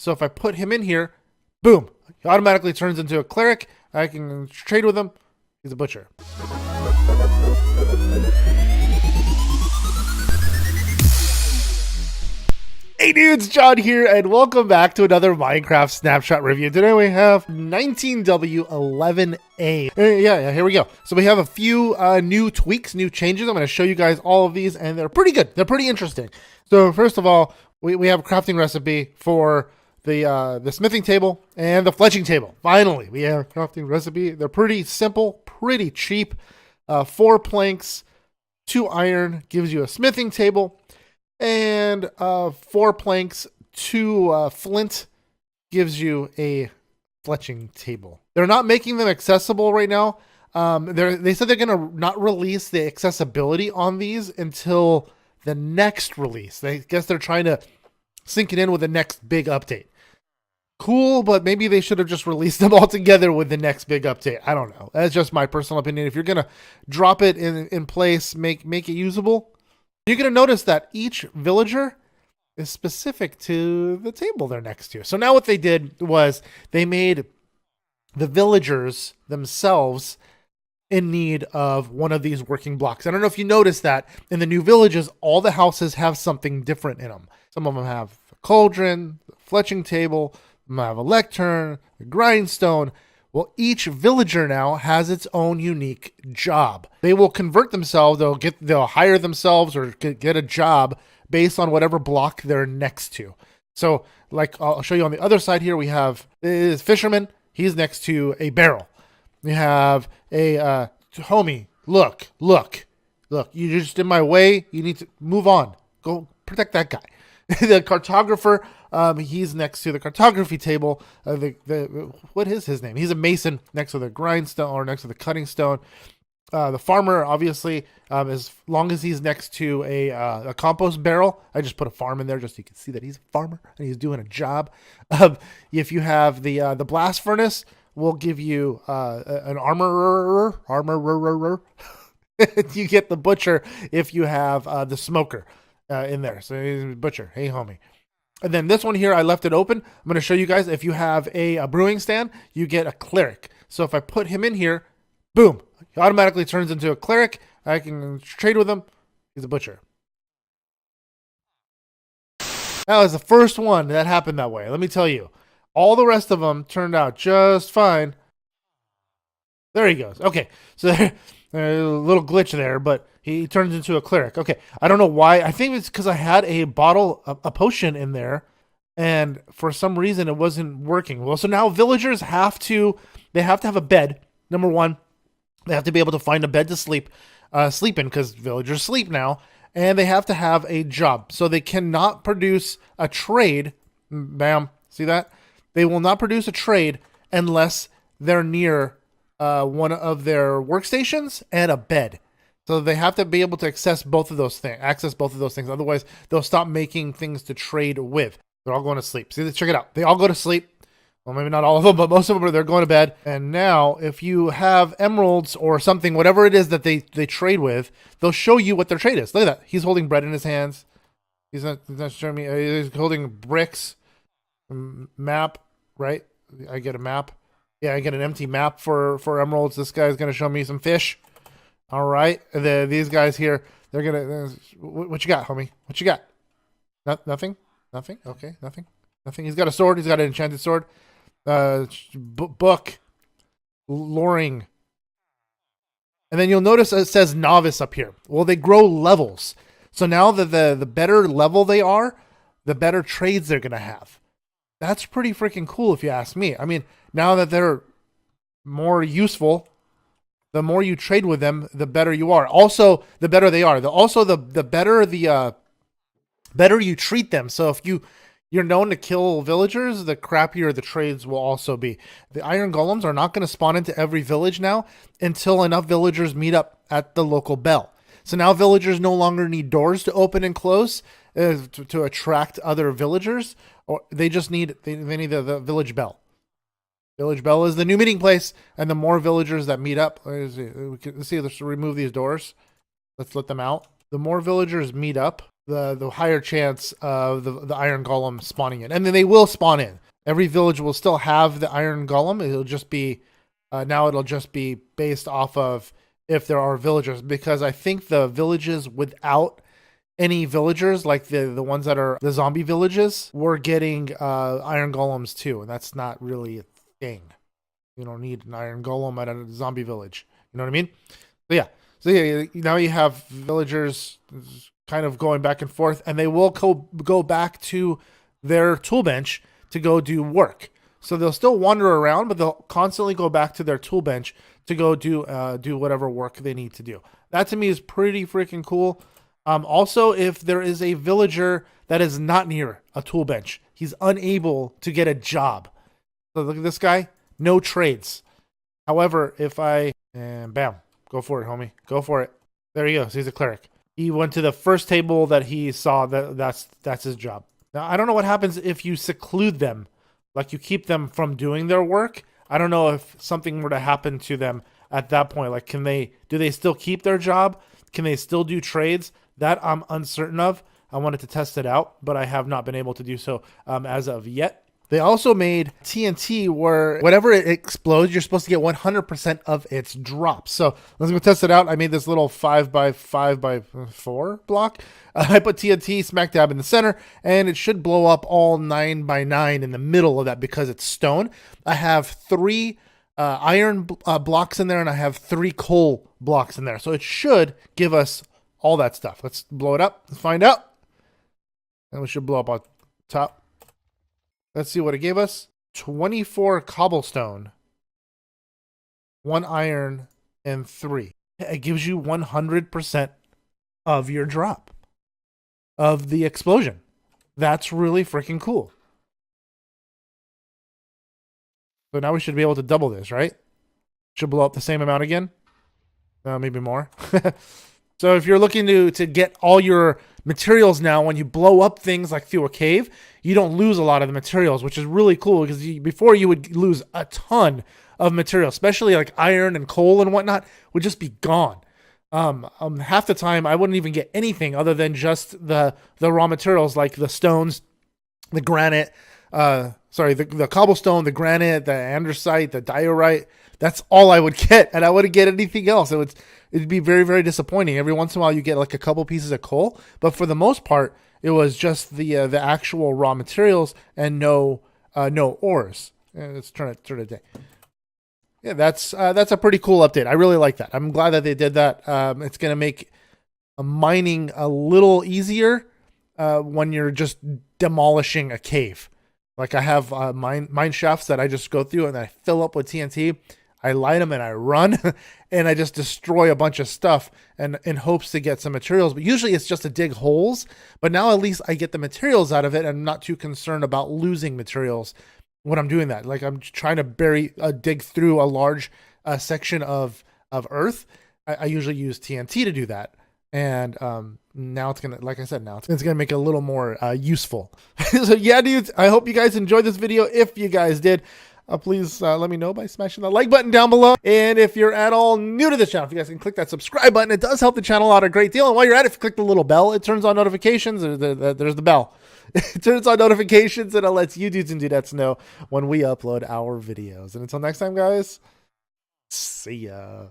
So if I put him in here, boom, he automatically turns into a cleric. I can trade with him. He's a butcher. Hey dudes, John here, and welcome back to another Minecraft snapshot review. Today we have 19w11a. Yeah, here we go. So we have a few new tweaks, new changes. I'm going to show you guys all of these, and they're pretty good. They're pretty interesting. So first of all, we have a crafting recipe for the smithing table and the fletching table. Finally, we have a crafting recipe. They're pretty simple, pretty cheap. 4 planks, 2 iron gives you a smithing table. And 4 planks, 2 flint gives you a fletching table. They're not making them accessible right now. They said they're going to not release the accessibility on these until the next release. I guess they're trying to sync it in with the next big update. Cool, but maybe they should have just released them all together with the next big update. I don't know. That's just my personal opinion. If you're going to drop it in place, make it usable, you're going to notice that each villager is specific to the table they're next to. So now what they did was they made the villagers themselves in need of one of these working blocks. I don't know if you noticed that in the new villages, all the houses have something different in them. Some of them have a cauldron, a fletching table, some have a lectern, a grindstone. Well, each villager now has its own unique job. They will convert themselves, they'll hire themselves or get a job based on whatever block they're next to. So, like I'll show you on the other side here, we have this fisherman. He's next to a barrel. We have a homie. Look, you're just in my way. You need to move on. Go protect that guy. The cartographer, he's next to the cartography table. What is his name? He's a mason next to the grindstone or next to the cutting stone. The farmer, obviously, as long as he's next to a compost barrel, I just put a farm in there just so you can see that he's a farmer and he's doing a job. If you have the blast furnace, we'll give you an armorer. You get the butcher if you have the smoker in there. So he's a butcher. Hey, homie. And then this one here, I left it open. I'm going to show you guys, if you have a brewing stand, you get a cleric. So if I put him in here, boom, he automatically turns into a cleric. I can trade with him. He's a butcher. That was the first one that happened that way. Let me tell you. All the rest of them turned out just fine. There he goes. Okay, so a little glitch there, but he turns into a cleric. Okay, I don't know why. I think it's because I had a bottle, a potion in there, and for some reason it wasn't working. Well, so now villagers have to have a bed. Number one, they have to be able to find a bed to sleep in, because villagers sleep now, and they have to have a job. So they cannot produce a trade. Bam, see that? They will not produce a trade unless they're near one of their workstations and a bed. So they have to be able to access both of those things. Otherwise, they'll stop making things to trade with. They're all going to sleep. See, check it out. They all go to sleep. Well, maybe not all of them, but most of them they're going to bed. And now, if you have emeralds or something, whatever it is that they trade with, they'll show you what their trade is. Look at that. He's holding bread in his hands. He's not showing me. He's holding bricks. Map, right? I get a map. Yeah, I get an empty map for emeralds. This guy's going to show me some fish. All right. These guys here, they're going to... What you got, homie? What you got? Nothing? Nothing? Okay, nothing. He's got a sword. He's got an enchanted sword. Book. Loring. And then you'll notice it says novice up here. Well, they grow levels. So now that the better level they are, the better trades they're going to have. That's pretty freaking cool if you ask me. I mean, now that they're more useful, the more you trade with them, the better you are. Also, the better they are. The better you treat them. So if you're known to kill villagers, the crappier the trades will also be. The iron golems are not going to spawn into every village now until enough villagers meet up at the local bell. So now villagers no longer need doors to open and close to attract other villagers, or they just need the village bell. Village bell is the new meeting place, and the more villagers that meet up, let's remove these doors. Let's let them out. The more villagers meet up, the higher chance of the iron golem spawning in. And then they will spawn in. Every village will still have the iron golem. It'll just be now it'll just be based off of if there are villagers, because I think the villages without any villagers, like the ones that are the zombie villages, were getting iron golems too, and that's not really a thing. You don't need an iron golem at a zombie village. You know what I mean? So yeah, now you have villagers kind of going back and forth, and they will go back to their tool bench to go do work. So they'll still wander around, but they'll constantly go back to their tool bench to go do whatever work they need to do. That to me is pretty freaking cool. Also, if there is a villager that is not near a tool bench, he's unable to get a job. So look at this guy, no trades. However, if and bam, go for it, homie, go for it. There he goes. He's a cleric. He went to the first table that he saw. That's his job. Now I don't know what happens if you seclude them, like you keep them from doing their work. I don't know if something were to happen to them at that point. Like, do they still keep their job? Can they still do trades? That I'm uncertain of. I wanted to test it out, but I have not been able to do so as of yet. They also made TNT where whenever it explodes, you're supposed to get 100% of its drops. So let's go test it out. I made this little 5x5x4 block. I put TNT smack dab in the center, and it should blow up all 9x9 in the middle of that because it's stone. I have 3 iron blocks in there, and I have 3 coal blocks in there. So it should give us all that stuff. Let's blow it up. Let's find out. And we should blow up on top. Let's see what it gave us. 24 cobblestone, 1 iron, and 3. It gives you 100% of your drop of the explosion. That's really freaking cool. So now we should be able to double this, right? Should blow up the same amount again. Maybe more. So if you're looking to get all your materials now, when you blow up things like through a cave, you don't lose a lot of the materials, which is really cool, because before you would lose a ton of material, especially like iron and coal and whatnot would just be gone. Half the time I wouldn't even get anything other than just the raw materials, like the stones, the granite, the cobblestone, the granite, the andesite, the diorite. That's all I would get, and I wouldn't get anything else. It'd be very, very disappointing. Every once in a while you get like a couple pieces of coal, but for the most part, it was just the actual raw materials and no ores. Let's turn it day. Yeah, that's a pretty cool update. I really like that. I'm glad that they did that. It's gonna make mining a little easier when you're just demolishing a cave. Like I have mine shafts that I just go through and I fill up with TNT. I light them and I run and I just destroy a bunch of stuff and in hopes to get some materials. But usually it's just to dig holes. But now at least I get the materials out of it and I'm not too concerned about losing materials when I'm doing that. Like I'm trying to dig through a large section of earth. I usually use TNT to do that. And now it's gonna, like I said, it's gonna make it a little more useful. So yeah, dudes, I hope you guys enjoyed this video. If you guys did, please let me know by smashing the like button down below. And if you're at all new to the channel, if you guys can click that subscribe button, it does help the channel out a great deal. And while you're at it, if you click the little bell, it turns on notifications. There's the bell. It turns on notifications and it lets you dudes and dudettes know when we upload our videos. And until next time, guys, see ya.